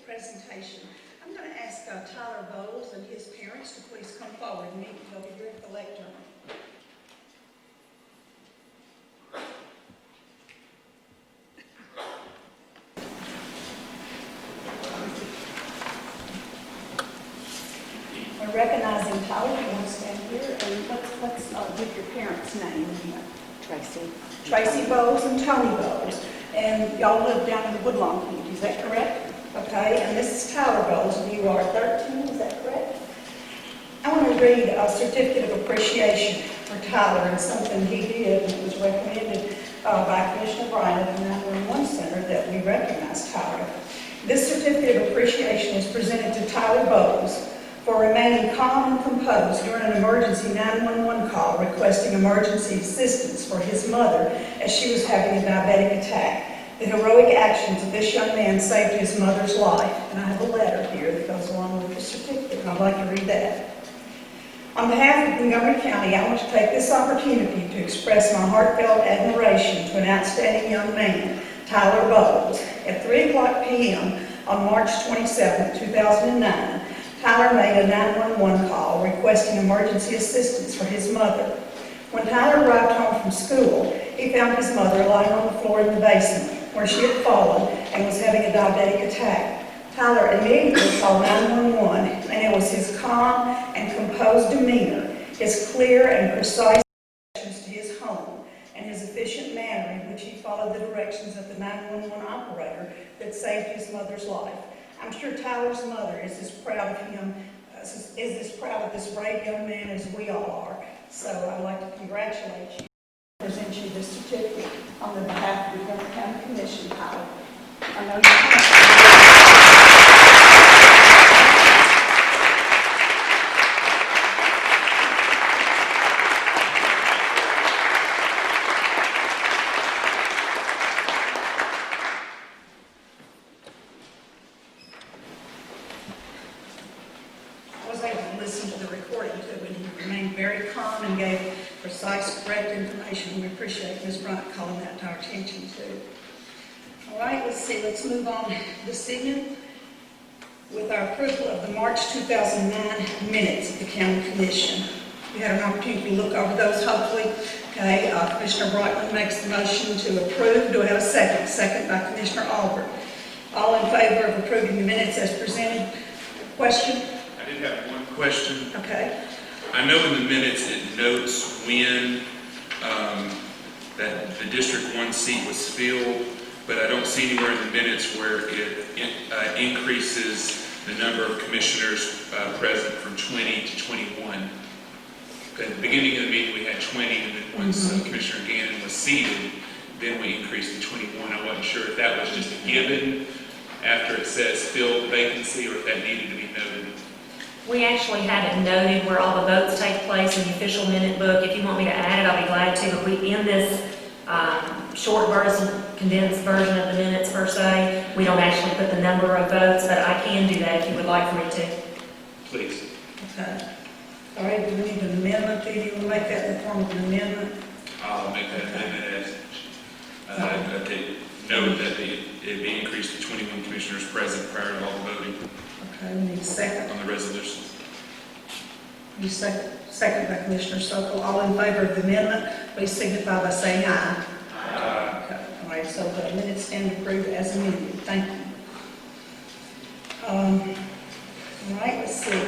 presentation. I'm going to ask Tyler Bowles and his parents to please come forward and meet over here at the lectern. We're recognizing Tyler. You want to stand here and let's give your parents' name. Tracy Bowles and Tony Bowles. And y'all live down in the Woodlawn community, is that correct? Okay, and this is Tyler Bowles, and you are 13, is that correct? I want to read a certificate of appreciation for Tyler and something he did, and it was recommended by Commissioner Bryan at the 911 Center that we recognize Tyler. This certificate of appreciation is presented to Tyler Bowles for remaining calm and composed during an emergency 911 call requesting emergency assistance for his mother as she was having a diabetic attack. The heroic actions of this young man saved his mother's life. And I have a letter here that goes along with the certificate, and I'd like to read that. On behalf of Montgomery County, I want to take this opportunity to express my heartfelt admiration to an outstanding young man, Tyler Bowles. At 3:00 p.m. on March 27, 2009, Tyler made a 911 call requesting emergency assistance for his mother. When Tyler arrived home from school, he found his mother lying on the floor in the basement where she had fallen and was having a diabetic attack. Tyler immediately called 911, and it was his calm and composed demeanor, his clear and precise directions to his home, and his efficient manner in which he followed the directions of the 911 operator that saved his mother's life. I'm sure Tyler's mother is as proud of him, is as proud of this brave young man as we all are. So I'd like to congratulate you and present you this certificate on the behalf of the Montgomery County Commission, Tyler. I know you listen to the recording too, and he remained very calm and gave precise, correct information. We appreciate Ms. Bryant calling that to our attention too. All right, let's move on this evening with our approval of the March 2009 minutes of the County Commission. We had an opportunity to look over those, hopefully. Okay, Commissioner Brightman makes the motion to approve. Do I have a second? Second by Commissioner Albert. All in favor of approving the minutes as presented? Question? I did have one question. Okay. I know in the minutes it notes when that the District 1 seat was filled, but I don't see anywhere in the minutes where it increases the number of commissioners present from 20 to 21. At the beginning of the meeting we had 20, and then once Commissioner Gannon was seated, then we increased to 21. I wasn't sure if that was just a given after it says fill the vacancy or if that needed to be noted. We actually have it noted where all the votes take place in the official minute book. If you want me to add it, I'll be glad to. But in this short version, condensed version of the minutes per se, we don't actually put the number of votes, but I can do that if you would like for me to. Please. Okay. All right, do we need an amendment? Do you want to make that in the form of an amendment? I'll make that amendment as note that it be increased to 21 commissioners present prior to all the voting. Okay, we need a second. On the resolution. You second by Commissioner Sokol. All in favor of the amendment, please signify by saying aye. Aye. Okay. All right, so the minutes stand approved as amended. Thank you. All right, let's see.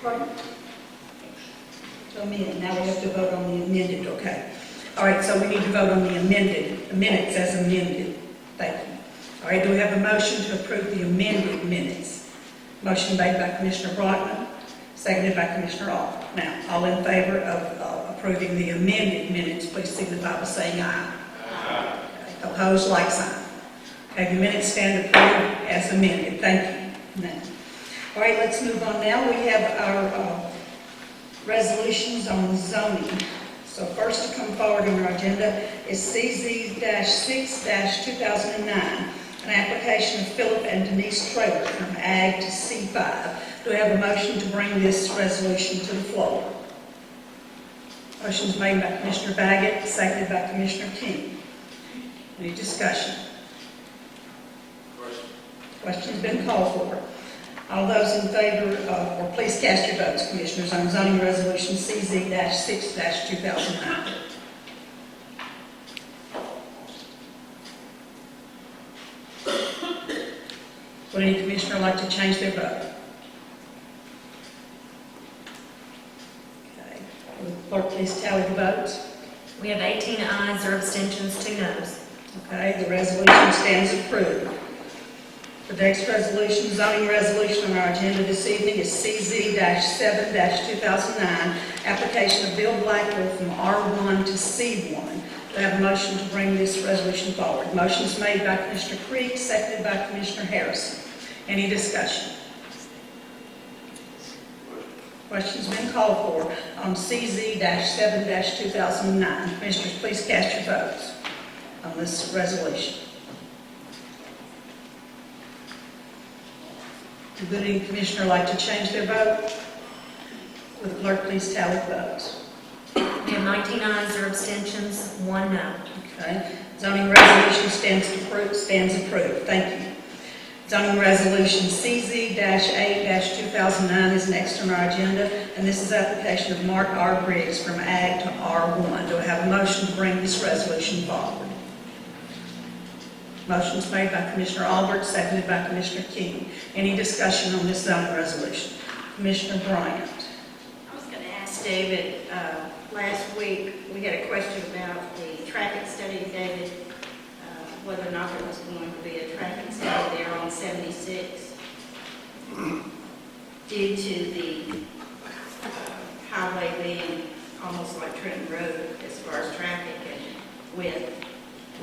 Pardon? To amend. Now we have to vote on the amended. Okay. All right, so we need to vote on the amended, the minutes as amended. Thank you. All right, do we have a motion to approve the amended minutes? Motion made by Commissioner Brightman, seconded by Commissioner Alt. Now, all in favor of approving the amended minutes, please signify by saying aye. Aye. Okay. Opposed, like sign. Okay, the minutes stand approved as amended. Thank you. Now, all right, let's move on now. We have our resolutions on zoning. So first to come forward on our agenda is CZ-6-2009, an application of Philip and Denise Traylor from Ag to C5. Do we have a motion to bring this resolution to the floor? Motion is made by Commissioner Baggett, seconded by Commissioner King. Any discussion? Question. Question's been called for. All those in favor or please cast your votes, Commissioners, on zoning resolution CZ-6-2009. Would any commissioner like to change their vote? Okay. Will the clerk please tally the votes? We have 18 ayes, 0 abstentions, 2 noes. Okay, the resolution stands approved. The next resolution, zoning resolution on our agenda this evening is CZ-7-2009, application of Bill Blackwell from R1 to C1. Do I have a motion to bring this resolution forward? Motion is made by Commissioner Creek, seconded by Commissioner Harrison. Any discussion? Question's been called for on CZ-7-2009. Commissioners, please cast your votes on this resolution. Would any commissioner like to change their vote? Would the clerk please tally the votes? We have 19 ayes, 0 abstentions, 1 no. Okay. Zoning resolution stands approved. Thank you. Zoning resolution CZ-8-2009 is next on our agenda, and this is application of Mark R. Briggs from Ag to R1. Do I have a motion to bring this resolution forward? Motion is made by Commissioner Albert, seconded by Commissioner King. Any discussion on this zoning resolution? Commissioner Bryant. I was going to ask David, last week, we had a question about the traffic study, David, whether or not there was going to be a traffic study there on 76 due to the highway being almost like Trenton Road as far as traffic and width.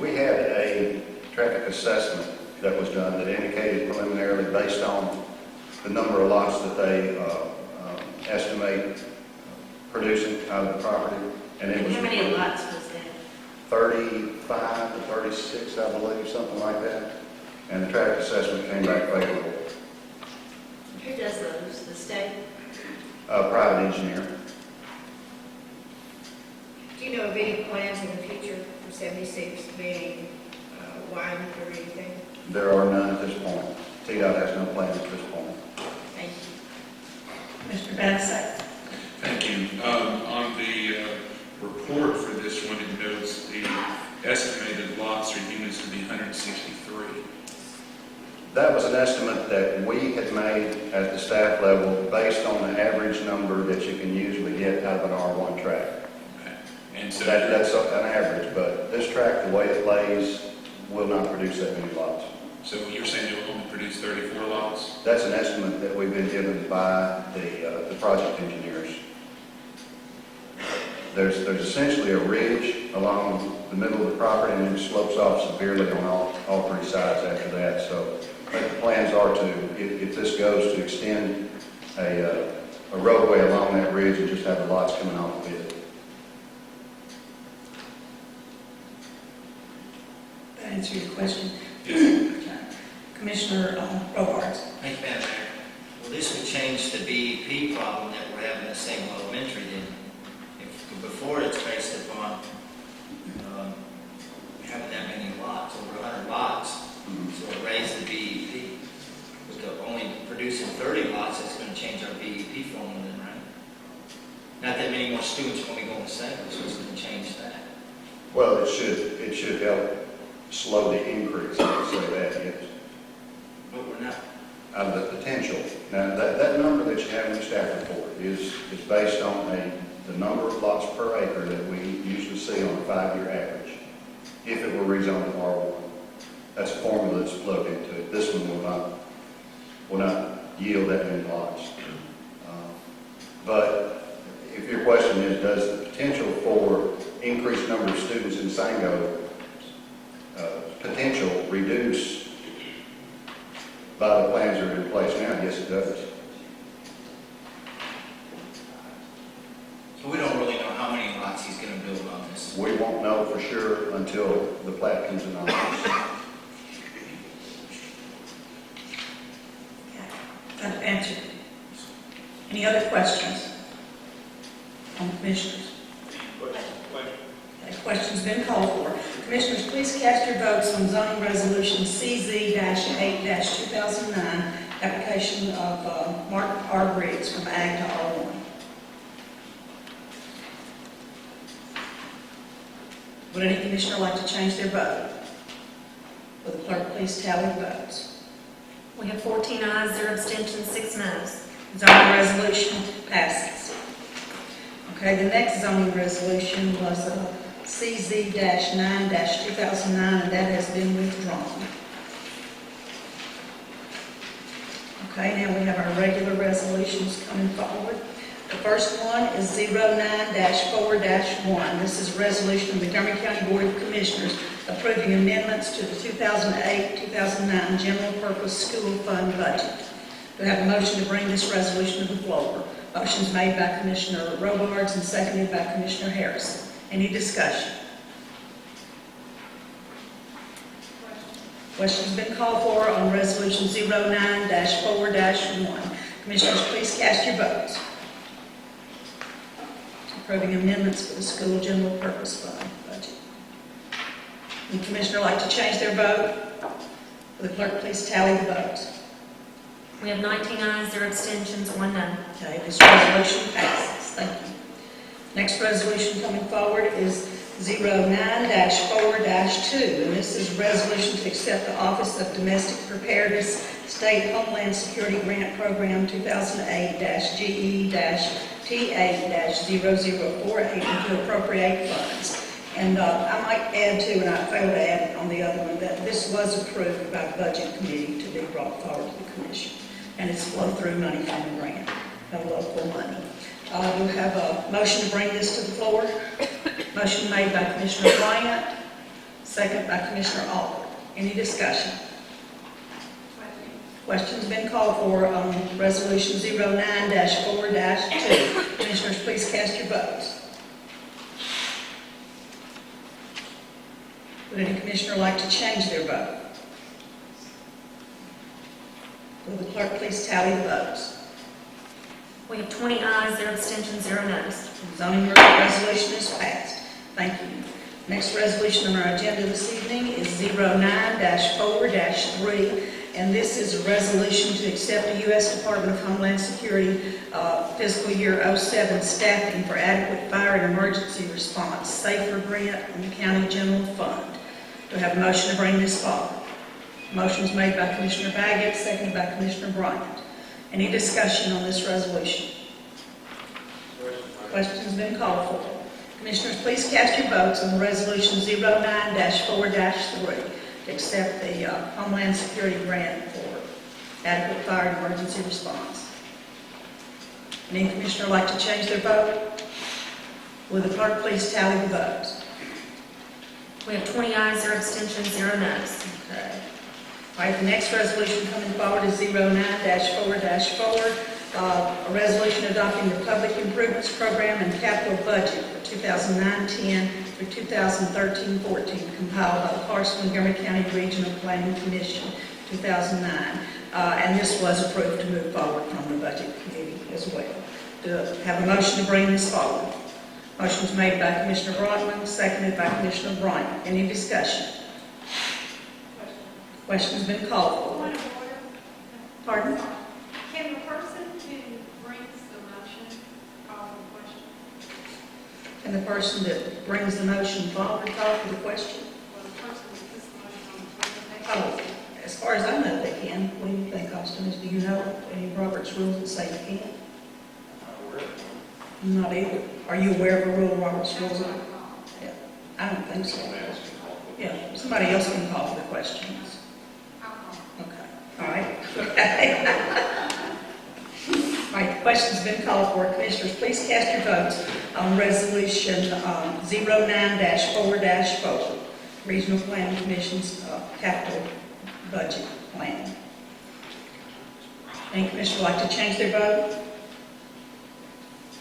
We had a traffic assessment that was done that indicated preliminarily based on the number of lots that they estimate producing out of the property. And it was How many lots was that? 35 to 36, I believe, something like that. And the traffic assessment came back favorable. Who does those? The state? Private engineer. Do you know of any plans in the future for 76 being widened or anything? There are none at this point. TDOT has no plans at this point. Thank you. Mr. Bassett. Thank you. On the report for this one, it notes the estimated lots or units to be 163. That was an estimate that we had made at the staff level based on the average number that you can usually get out of an R1 track. Okay. And so That's an average, but this track, the way it lays, will not produce that many lots. So you're saying it will only produce 34 lots? That's an estimate that we've been given by the project engineers. There's essentially a ridge along the middle of the property, and it slopes off severely on all three sides after that. So I think the plans are to, if this goes, to extend a roadway along that ridge and just have the lots coming off of it. That answer your question? Yes. Okay. Commissioner Robards. Thank you, Madam Mayor. Well, this would change the BEP problem that we're having at St. Elementary then. If before it's based upon having that many lots, over 100 lots, so it raised the BEP. With the only producing 30 lots, it's going to change our BEP formula then, right? Not that many more students will be going to St. so it's going to change that. Well, it should help slow the increase, I would say that, yes. But we're not. Out of the potential. Now, that number that you have in the staff report is based on the number of lots per acre that we usually see on a 5-year average, if it were rezoned to R1. That's a formula that's plugged into it. This one will not yield that many lots. But if your question is, does the potential for increased number of students in Sango potential reduce by the plans that are in place now? Yes, it does. So we don't really know how many lots he's going to build on this. We won't know for sure until the plat comes in office. That answered. Any other questions on the commissioners? Okay, question's been called for. Commissioners, please cast your votes on zoning resolution CZ-8-2009, application of Mark R. Briggs from Ag to R1. Would any commissioner like to change their vote? Will the clerk please tally the votes? We have 14 ayes, 0 abstentions, 6 noes. Zoning resolution passes. Okay, the next zoning resolution was CZ-9-2009, and that has been withdrawn. Okay, now we have our regular resolutions coming forward. The first one is 09-4-1. This is a resolution of the Montgomery County Board of Commissioners approving amendments to the 2008-2009 general purpose school fund budget. Do I have a motion to bring this resolution to the floor? Motion is made by Commissioner Robards and seconded by Commissioner Harrison. Any discussion? Question's been called for on resolution 09-4-1. Commissioners, please cast your votes. Approving amendments for the school general purpose fund budget. Would the commissioner like to change their vote? Will the clerk please tally the votes? We have 19 ayes, 0 abstentions, 1 no. Okay, this resolution passes. Thank you. Next resolution coming forward is 09-4-2, and this is a resolution to accept the Office of Domestic Preparedness State Homeland Security Grant Program 2008-GE-T8-0048 and to appropriate funds. And I might add too, and I failed to add it on the other one, that this was approved by the Budget Committee to be brought forward to the Commission. And it's flow-through money from the grant, no local money. We have a motion to bring this to the floor. Motion made by Commissioner Bryant, second by Commissioner Alder. Any discussion? Question's been called for on resolution 09-4-2. Commissioners, please cast your votes. Would any commissioner like to change their vote? Will the clerk please tally the votes? We have 20 ayes, 0 abstentions, 0 noes. Zoning resolution is passed. Thank you. Next resolution on our agenda this evening is 09-4-3, and this is a resolution to accept the U.S. Department of Homeland Security fiscal year 07 staffing for adequate fire and emergency response, SAFER grant on the county general fund. Do I have a motion to bring this forward? Motion is made by Commissioner Baggett, seconded by Commissioner Bryant. Any discussion on this resolution? Question's been called for. Commissioners, please cast your votes on resolution 09-4-3 to accept the Homeland Security grant for adequate fire and emergency response. Any commissioner like to change their vote? Will the clerk please tally the votes? We have 20 ayes, 0 abstentions, 0 noes. Okay. All right, the next resolution coming forward is 09-4-4, a resolution adopting the Public Improvements Program and Capital Budget for 2009-10 through 2013-14, compiled by the Montgomery County Regional Planning Commission, 2009. And this was approved to move forward from the Budget Committee as well. Do I have a motion to bring this forward? Motion is made by Commissioner Brockman, seconded by Commissioner Bryant. Any discussion? Question's been called for. Point of order. Pardon? Can the person who brings the motion call the question? And the person that brings the motion forward call for the question? Well, the person that puts the motion on the floor, they Oh, as far as I know, they can. What do you think, Austin? Do you know any Robert's rules that say you can't? Not either. Are you aware of a rule of Robert's rules? Yeah, I don't think so. Yeah, somebody else can call for the questions. Okay, all right. Okay. All right, the question's been called for. Commissioners, please cast your votes on resolution 09-4-4, Regional Planning Commission's capital budget plan. Any commissioner like to change their vote?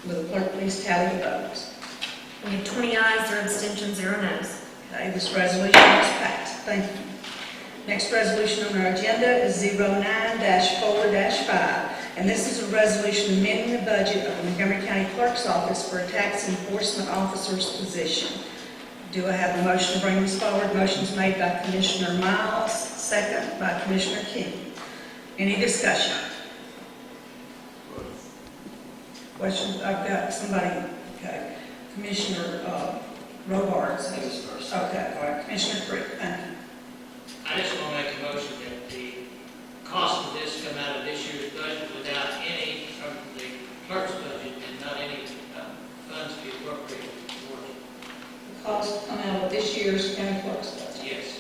Will the clerk please tally the votes? We have 20 ayes, 0 abstentions, 0 noes. Okay, this resolution is passed. Thank you. Next resolution on our agenda is 09-4-5, and this is a resolution amending the budget of the Montgomery County Clerk's Office for a tax enforcement officer's position. Do I have a motion to bring this forward? Motion's made by Commissioner Miles, second by Commissioner King. Any discussion? Questions? I've got somebody, okay. Commissioner Robards. Okay, all right. Commissioner Creek, thank you. I just want to make a motion that the cost of this come out of this year's budget without any, from the clerk's budget, and not any funds be appropriated towards it. The cost come out of this year's county clerk's budget. Yes.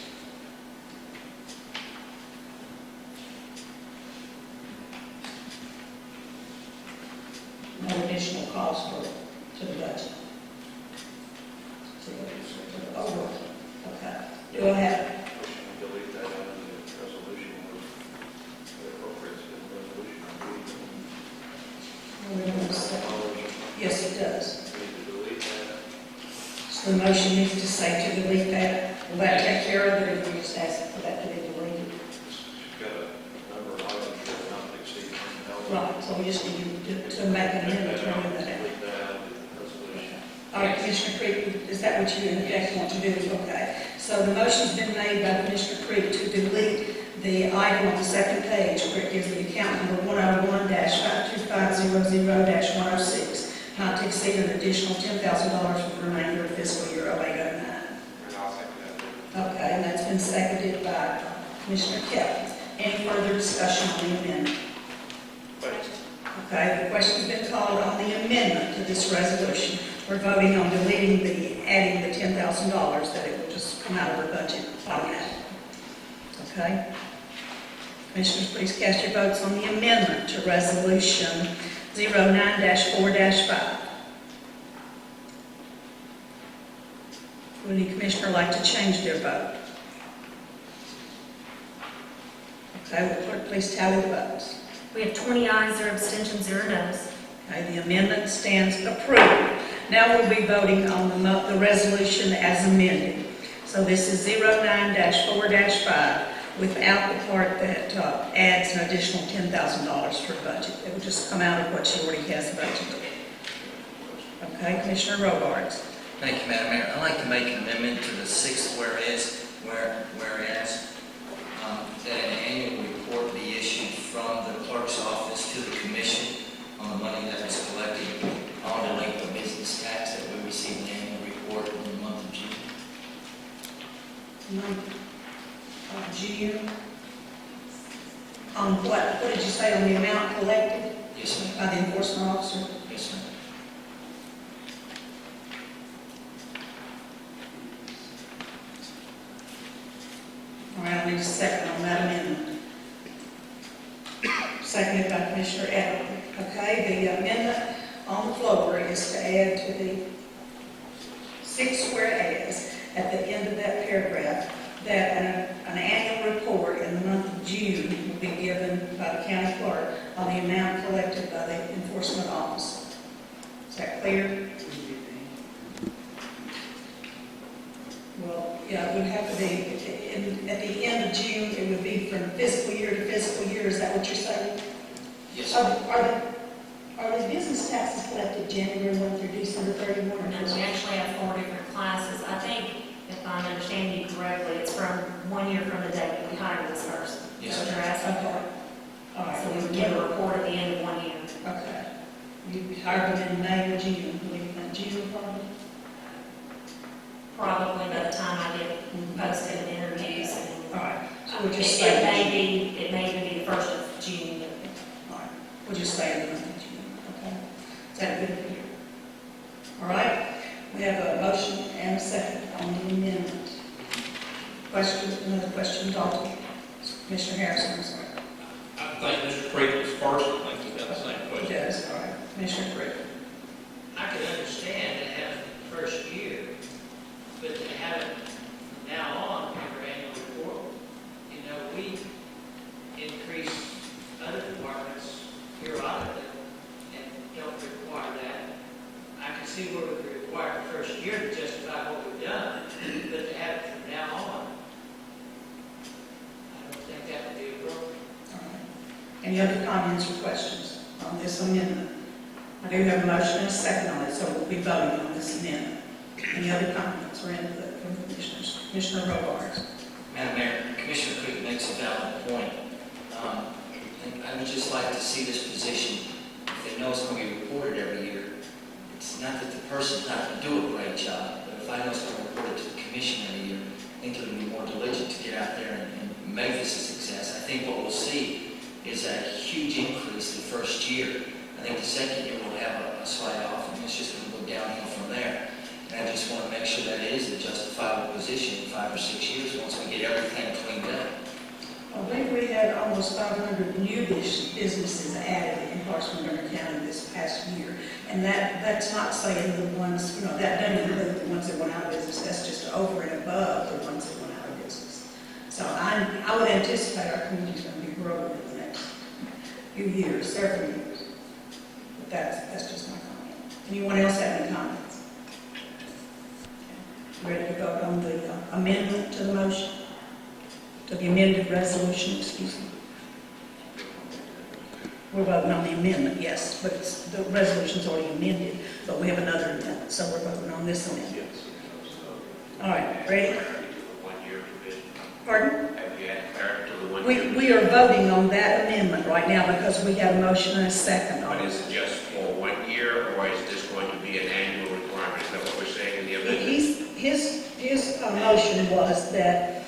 No additional cost to the budget. To the overall. Okay. Do I have, Motion to delete that out of the resolution was appropriate to the resolution. yes, it does. We need to delete that. So the motion needs to say to delete that. Will that take care of it, or if we just ask for that to be deleted? It's got a number of items that will not exceed $10,000. Right, so we just need to make an amendment to remove that. Delete that out of the resolution. All right, Commissioner Creek, is that what you in effect want to do? Okay. So the motion's been made by Commissioner Creek to delete the item on the second page where it gives the account number 101-52500-106, not to exceed an additional $10,000 for the remainder of fiscal year 0809. And I'll second that. Okay, and that's been seconded by Commissioner Kelly. Any further discussion on the amendment? Question. Okay, the question's been called on the amendment to this resolution. We're voting on deleting adding the $10,000, that it will just come out of the budget automatically. Okay? Commissioners, please cast your votes on the amendment to resolution 09-4-5. Would any commissioner like to change their vote? Okay, will clerk please tally the votes? We have 20 ayes, 0 abstentions, 0 noes. Okay, the amendment stands approved. Now we'll be voting on the resolution as amended. So this is 09-4-5 without the part that adds an additional $10,000 for budget. It will just come out of what she already has budgeted. Okay, Commissioner Robards. Thank you, Madam Mayor. I'd like to make an amendment to the sixth whereas that an annual report be issued from the clerk's office to the commission on the money that was collected on delinquent business tax, that we receive an annual report in the month of June. June. On what did you say on the amount collected Yes, ma'am. by the enforcement officer? Yes, ma'am. All right, I need a second on that amendment. Seconded by Commissioner Everly. Okay, the amendment on the floor is to add to the sixth whereas at the end of that paragraph that an annual report in the month of June will be given by the county clerk on the amount collected by the enforcement officer. Is that clear? Well, yeah, it would have to be, at the end of June, it would be from fiscal year to fiscal year, is that what you're saying? Yes, Are the business taxes collected January 1 through December 31? And then we actually have 4 different classes. I think, if I'm understanding you correctly, it's from 1 year from the day that we hired this person. Yes, Is that what you're asking Okay. for? All right, So we would give a report at the end of 1 year. okay. You hired them in May or June, what do you think, June probably? Probably by the time I get posted and interviews. All right, so And we'll just it say. may even be the 1st of June. All right, we'll just say the month of June, okay? Is that good for you? All right, we have a motion and a second on the amendment. Question, another question, Dalton? Commissioner Harrison, I'm sorry. I think Mr. Creek was first, I think he's got the same question. Yes, all right, Commissioner Crick. I can understand it having the first year, but to have it from now on, your annual report, you know, we increase other departments periodically and don't require that. I can see where we require the first year to justify what we've done, but to have it from now on, I don't think that would be appropriate. All right. Any other comments or questions on this amendment? I do have a motion and a second on it, so we'll be voting on this amendment. Any other comments or input? from the commissioners. Commissioner Robards. Madam Mayor, Commissioner Cook makes a valid point. And I would just like to see this position, if they know it's going to be reported every year. It's not that the person's not going to do a great job, but if I know it's going to be reported to the commission every year, I think they're going to be more diligent to get out there and make this a success. I think what we'll see is a huge increase the first year. I think the second year we'll have a slight off, and it's just going to go downhill from there. And I just want to make sure that it is a justifiable position in 5 or 6 years once we get everything cleaned up. I believe we had almost 500 new businesses added in Parks Montgomery County this past year. And that's not saying the ones, that doesn't include the ones that went out of business. That's just over and above the ones that went out of business. So I would anticipate our community's going to be growing in the next few years, several years. But that's just my comment. Anyone else have any comments? Ready to vote on the amendment to the motion? To the amended resolution, excuse me. We're voting on the amendment, yes, but the resolution's already amended, but we have another amendment, so we're voting on this amendment. All right, ready? Pardon? Have you had clarity to the 1 year? We are voting on that amendment right now because we got a motion and a second on But it. is it just for 1 year, or is this going to be an annual requirement? Is that what we're saying in the amendment? His motion was that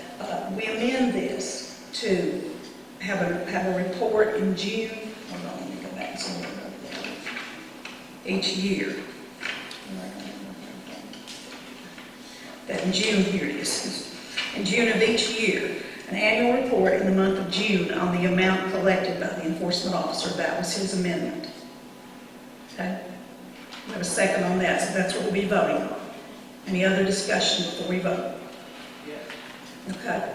we amend this to have a report in June. Hold on, let me go back and see what I wrote down. Each year. That in June, here it is. In June of each year, an annual report in the month of June on the amount collected by the enforcement officer. That was his amendment. Okay? We have a second on that, so that's what we'll be voting on. Any other discussion before we vote? Yes. Okay.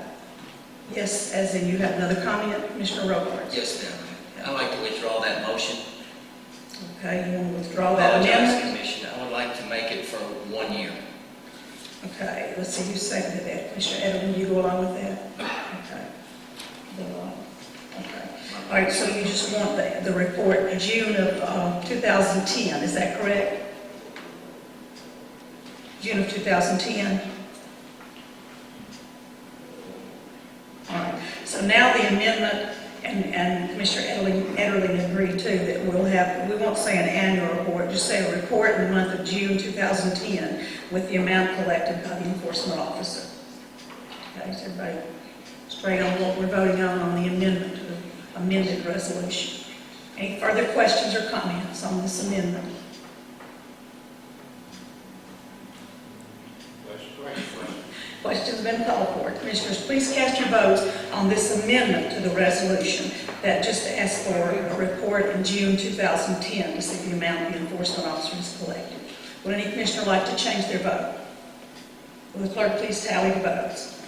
Yes, as in you have another comment, Commissioner Robards? Yes, ma'am. I'd like to withdraw that motion. Okay, you want to withdraw that Apologize, amendment? Commissioner. I would like to make it for 1 year. Okay, let's see, who seconded that? Commissioner Edelman, you go along with that? Okay. Okay. All right, so you just want the report June of 2010, is that correct? June of 2010? All right, so now the amendment, and Commissioner Ederling agreed too, that we won't say an annual report, just say a report in the month of June 2010 with the amount collected by the enforcement officer. Okay, is everybody straight on what we're voting on the amendment to the amended resolution? Any further questions or comments on this amendment? Question's been called for. Commissioners, please cast your votes on this amendment to the resolution that just asks for a report in June 2010 to see the amount the enforcement officer has collected. Would any commissioner like to change their vote? Will the clerk please tally the votes?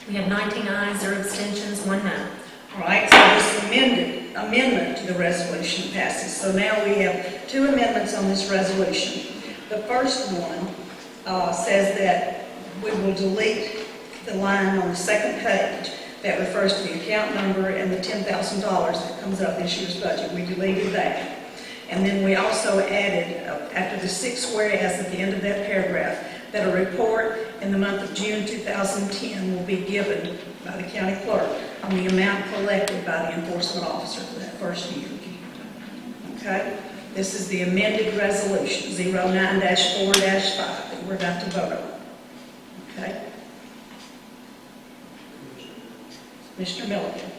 We have 19 ayes, 0 abstentions, 1 no. All right, so this amendment to the resolution passes. So now we have 2 amendments on this resolution. The first one says that we will delete the line on the second page that refers to the account number and the $10,000 that comes out of this year's budget. We deleted that. And then we also added, after the 6th whereas at the end of that paragraph, that a report in the month of June 2010 will be given by the county clerk on the amount collected by the enforcement officer for that first year. Okay? This is the amended resolution, 09-4-5, that we're about to vote on. Okay? Mr. Milliken.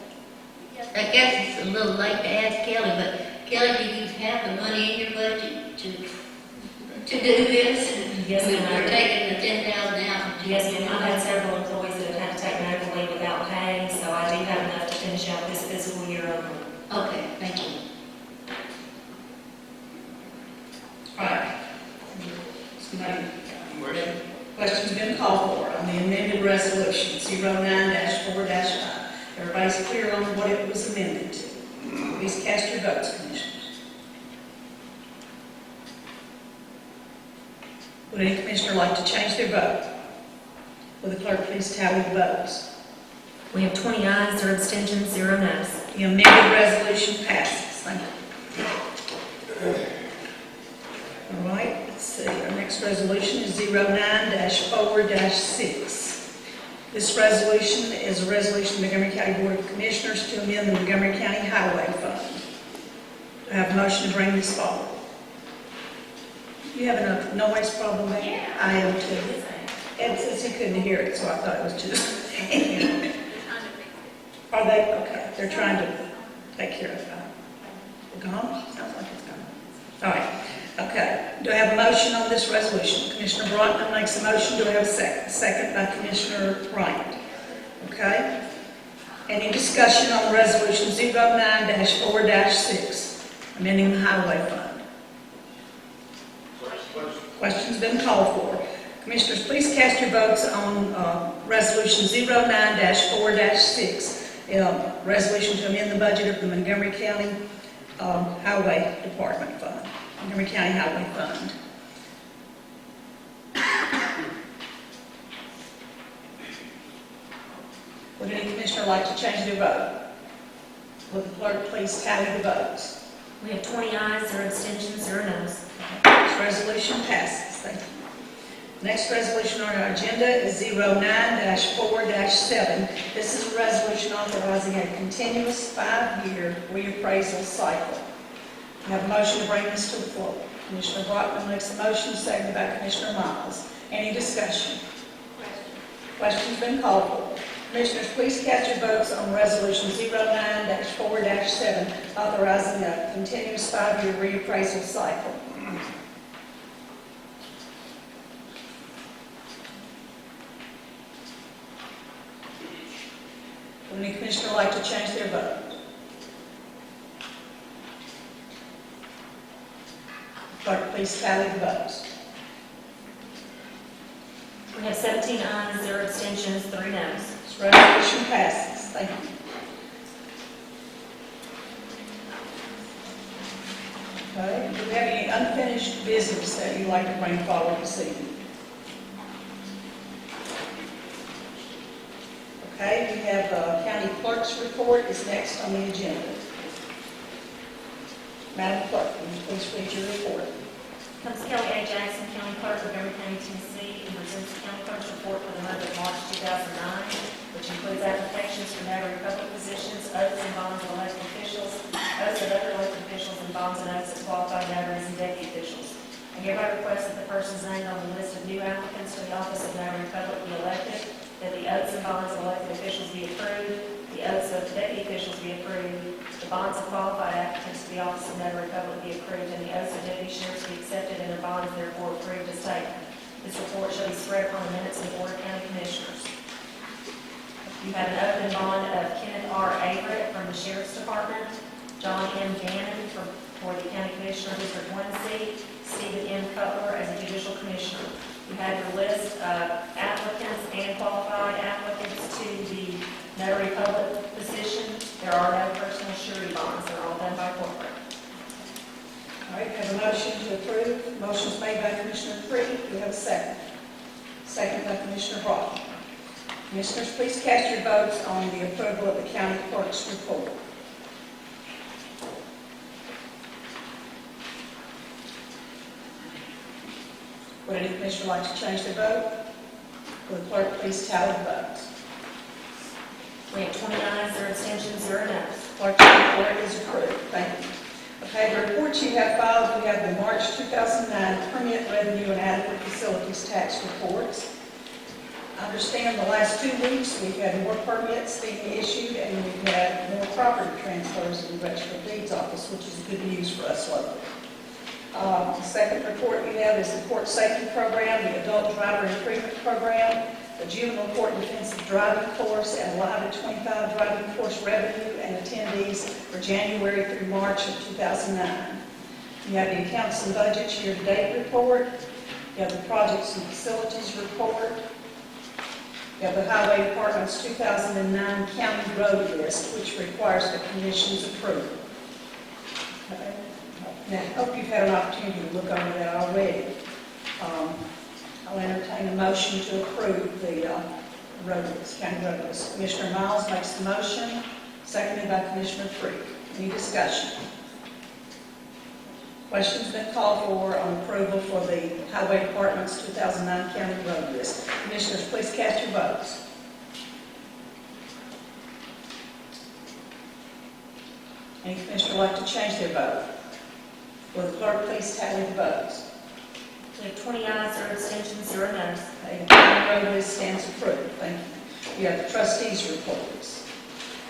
I guess it's a little late to ask Kelly, but Kelly, do you have the money in your budget to do this? Yes, ma'am. We're taking the 10,000 out. Yes, ma'am. I've had several employees that have had to take medical leave without pay, so I do have enough to finish out this fiscal year over. Okay, thank you. All right. Somebody, question's been called for on the amended resolution, 09-4-5. Everybody's clear on what it was amended to. Please cast your votes, commissioners. Would any commissioner like to change their vote? Will the clerk please tally the votes? We have 20 ayes, 0 abstentions, 0 noes. The amended resolution passes. Thank you. All right, let's see. Our next resolution is 09-4-6. This resolution is a resolution of the Montgomery County Board of Commissioners to amend the Montgomery County Highway Fund. I have a motion to bring this forward. You have a noise problem there? Yeah. I am too. Ed says he couldn't hear it, so I thought it was just. Are they, okay, they're trying to take care of that. Gone? Sounds like it's gone. All right, okay. Do I have a motion on this resolution? Commissioner Brotman makes a motion. Do I have a second? Second by Commissioner Bryant. Okay. Any discussion on resolution 09-4-6, amending the highway fund? Question's been called for. Commissioners, please cast your votes on resolution 09-4-6, resolution to amend the budget of the Montgomery County Highway Department Fund, Montgomery County Highway Fund. Would any commissioner like to change their vote? Would the clerk please tally the votes? We have 20 ayes, 0 abstentions, 0 noes. This resolution passes. Thank you. Next resolution on our agenda is 09-4-7. This is a resolution authorizing a continuous 5-year reappraisal cycle. I have a motion to bring this to the floor. Commissioner Brockman makes a motion, seconded by Commissioner Miles. Any discussion? Question's been called for. Commissioners, please cast your votes on resolution 09-4-7, authorizing a continuous 5-year reappraisal cycle. Would any commissioner like to change their vote? Clerk, please tally the votes. We have 17 ayes, 0 abstentions, 3 noes. This resolution passes. Thank you. Okay, do we have any unfinished business that you'd like to bring forward this evening? Okay, we have County Clerk's report is next on the agenda. Madam Clerk, will you please read your report? Comes Kelly A. Jackson, County Clerk of Montgomery County, Tennessee, and presents the County Clerk's report for the month of March 2009, which includes applications for notary public positions, oaths and bonds of elected officials, oaths of other elected officials, and bonds and oaths of qualified notaries and deputy officials. I hereby request that the persons named on the list of new applicants to the office of notary public be elected, that the oaths and bonds of elected officials be approved, the oaths of deputy officials be approved, the bonds of qualified applicants to the office of notary public be approved, and the oaths of deputy sheriffs be accepted and their bonds therefore approved as taken. This report shall be spread upon the minutes of the Board of County Commissioners. You have an oath and bond of Kenneth R. Averett from the Sheriff's Department, John M. Gannon for the County Commissioner District 1 seat, Stephen M. Cutler as a Judicial Commissioner. You have your list of applicants and qualified applicants to the notary public position. There are no personal surety bonds. They're all done by corporate. All right, we have a motion to approve. Motion's made by Commissioner Creed. Do we have a second? Second by Commissioner Brock. Commissioners, please cast your votes on the approval of the County Clerk's report. Would any commissioner like to change their vote? Will the clerk please tally the votes? We have 20 ayes, 0 abstentions, 0 noes. Clerk's report is approved. Thank you. Okay, the reports you have filed, we have the March 2009 permit revenue and adequate facilities tax reports. I understand the last 2 weeks we've had more permits being issued and we've had more property transfers in the Register of Deeds office, which is good news for us locally. The second report we have is the Court Safety Program, the Adult Driver Improvement Program, the Juvenile Court Defensive Driving Course, and allotted 25 driving course revenue and attendees for January through March of 2009. You have the accounts and budgets year-to-date report. You have the projects and facilities report. You have the Highway Department's 2009 county road list, which requires the Commission's approval. Okay. Now, I hope you've had an opportunity to look over that already. I'll entertain a motion to approve the road list, county road list. Commissioner Miles makes the motion, seconded by Commissioner Freak. Any discussion? Question's been called for on approval for the Highway Department's 2009 county road list. Commissioners, please cast your votes. Any commissioner would like to change their vote? Will the clerk please tally the votes? We have 20 ayes, 0 abstentions, 0 noes. Okay, the county road list stands approved. Thank you. You have the trustees' reports.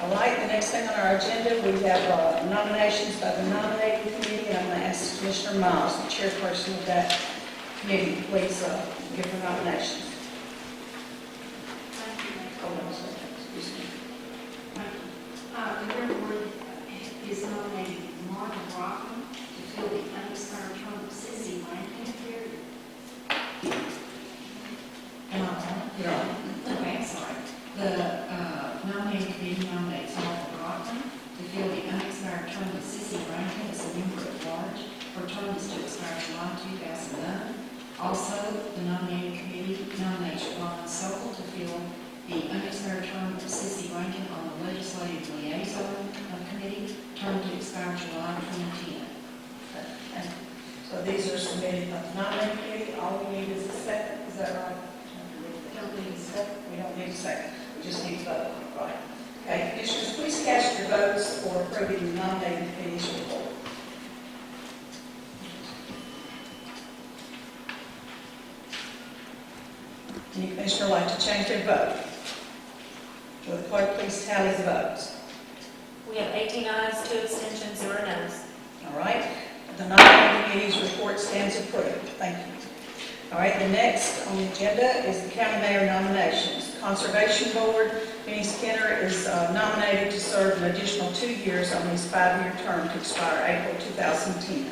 All right, the next thing on our agenda, we have nominations by the nominating committee, and I'm going to ask Commissioner Miles, the chairperson of that committee, please give her nominations. Hold on a second, excuse me. The River Board is nominating Martin Rockman to fill the unexpired term of Sissy Rankin. Am I on? You're on. Okay, sorry. The nominating committee nominates Martin Rockman to fill the unexpired term of Sissy Rankin as a member at large. Her term is to expire July 2011. Also, the nominating committee nominates Ron Sokol to fill the unexpired term of Sissy Rankin on the legislative liaison committee, term to expire July 2010. And so these are submitted by the nominating committee. All we need is a second. Is that right? Don't need a second. We don't need a second. We just need to vote. Right. Okay, commissioners, please cast your votes for approving the nominating committee's report. Any commissioner would like to change their vote? Will the clerk please tally the votes? We have 18 ayes, 2 abstentions, 0 noes. All right, the nominating committee's report stands approved. Thank you. All right, the next on the agenda is the county mayor nominations. Conservation Board, Benny Skinner is nominated to serve an additional 2 years on his 5-year term to expire April 2010.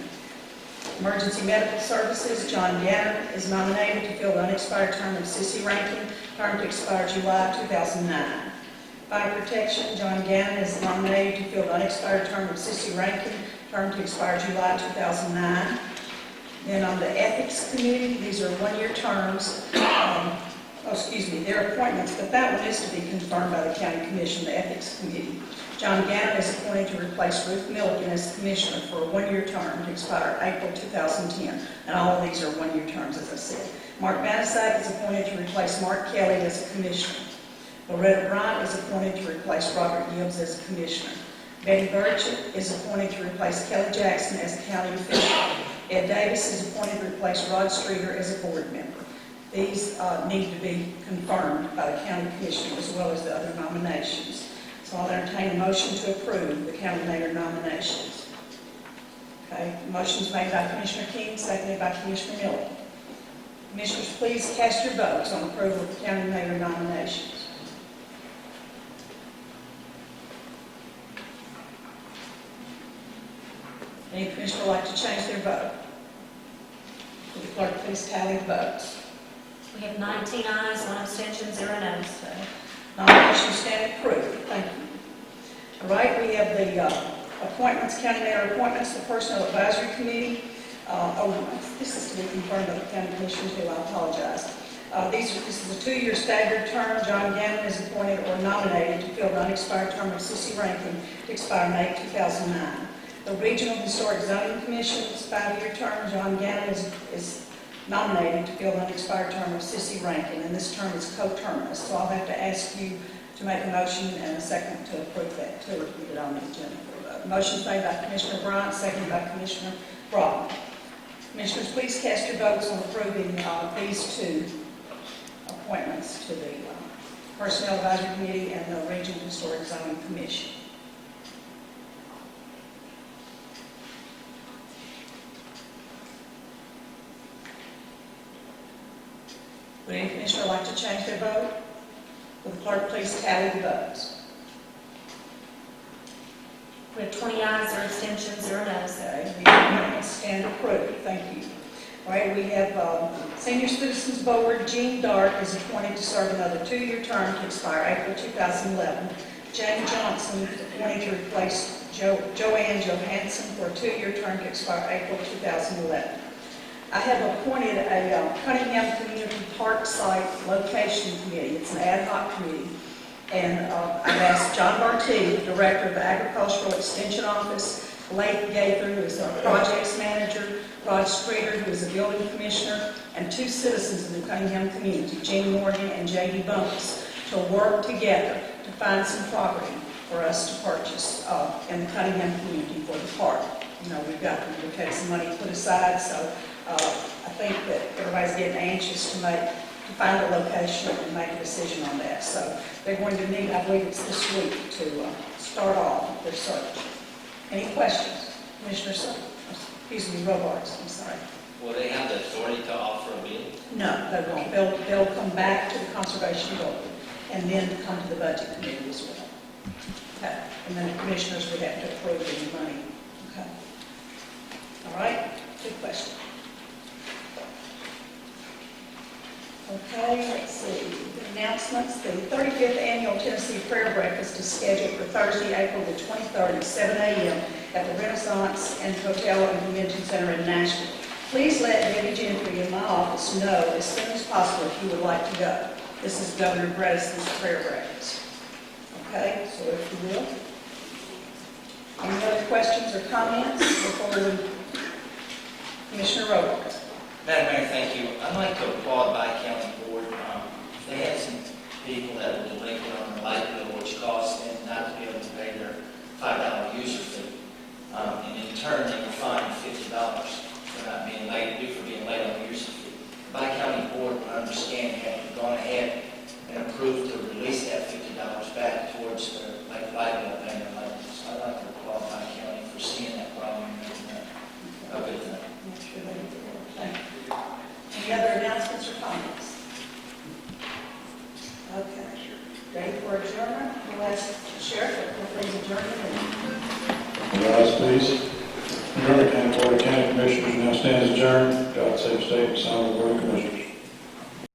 Emergency Medical Services, John Gannon is nominated to fill the unexpired term of Sissy Rankin, term to expire July 2009. Fire Protection, John Gannon is nominated to fill the unexpired term of Sissy Rankin, term to expire July 2009. Then on the Ethics Committee, these are 1-year terms. They're appointments, but that one is to be confirmed by the County Commission, the Ethics Committee. John Gannon is appointed to replace Ruth Milligan as Commissioner for a 1-year term to expire April 2010. And all of these are 1-year terms, as I said. Mark Manasak is appointed to replace Mark Kelly as a Commissioner. Loretta Bryant is appointed to replace Robert Gibbs as a Commissioner. Betty Burchett is appointed to replace Kelly Jackson as a county official. Ed Davis is appointed to replace Rod Streeter as a board member. These need to be confirmed by the county commission as well as the other nominations. So I'll entertain a motion to approve the county mayor nominations. Okay, motion's made by Commissioner King, seconded by Commissioner Miller. Commissioners, please cast your votes on approval of the county mayor nominations. Any commissioner would like to change their vote? Will the clerk please tally the votes? We have 19 ayes, 1 abstention, 0 noes. Nominations stand approved. Thank you. All right, we have the appointments, county mayor appointments, the Personnel Advisory Committee. This is to be confirmed by the county commissioners, too. I apologize. This is a 2-year staggered term. John Gannon is appointed or nominated to fill the unexpired term of Sissy Rankin to expire May 2009. The Regional Historic Zoning Commission's 5-year term, John Gannon is nominated to fill the unexpired term of Sissy Rankin, and this term is coterminous. So I'll have to ask you to make a motion and a second to approve that, to repeat it on the agenda for a vote. Motion's made by Commissioner Bryant, seconded by Commissioner Broughton. Commissioners, please cast your votes on approving these 2 appointments to the Personnel Advisory Committee and the Regional Historic Zoning Commission. Would any commissioner like to change their vote? Will the clerk please tally the votes? We have 20 ayes, 0 abstentions, 0 noes. Okay, the appointments stand approved. Thank you. All right, we have Senior Citizens Board. Gene Dark is appointed to serve another 2-year term to expire April 2011. Jane Johnson is appointed to replace Joanne Johansson for a 2-year term to expire April 2011. I have appointed a Cunningham Community Park Site Location Committee. It's an ad hoc committee. And I've asked John Bartee, the Director of the Agricultural Extension Office, Blake Gaither, who is our projects manager, Rod Streeter, who is a building commissioner, and 2 citizens in the Cunningham community, Gene Morgan and J.D. Bumpus, to work together to find some property for us to purchase in the Cunningham community for the park. You know, we've had some money put aside, so I think that everybody's getting anxious to find a location and make a decision on that. So they're going to meet, I believe it's this week, to start off their search. Any questions? Commissioner, Robards, I'm sorry. Will they have the authority to offer a bid? No, they won't. They'll come back to the Conservation Board and then come to the Budget Committee as well. Okay, and then the commissioners would have to approve the money. Okay. All right, good question. Okay, let's see, the announcements. The 35th Annual Tennessee Prayer Breakfast is scheduled for Thursday, April the 23rd at 7 a.m. at the Renaissance and Hotel and Convention Center in Nashville. Please let Debbie Gentry in my office know as soon as possible if you would like to go. This is Governor Bredeson's prayer breakfast. Okay, so if you will. Any other questions or comments before we... Commissioner Robards. Madam Mayor, thank you. I'd like to applaud by County Board. They had some people that were delinquent on their light bill, which caused them not to be able to pay their $5 user fee. And in turn, they were fined $50 for not being late, due for being late on the user fee. By County Board, I understand, had gone ahead and approved to release that $50 back towards their light bill payment. So I'd like to applaud by County for seeing that problem and making that a good thing. Thank you. Any other announcements or comments? Okay. Ready for adjournment? We'll ask Sheriff if please adjourn the meeting. Rise, please. Montgomery County Board of County Commissioners now stands adjourned. God save the state and son of the Board of Commissioners.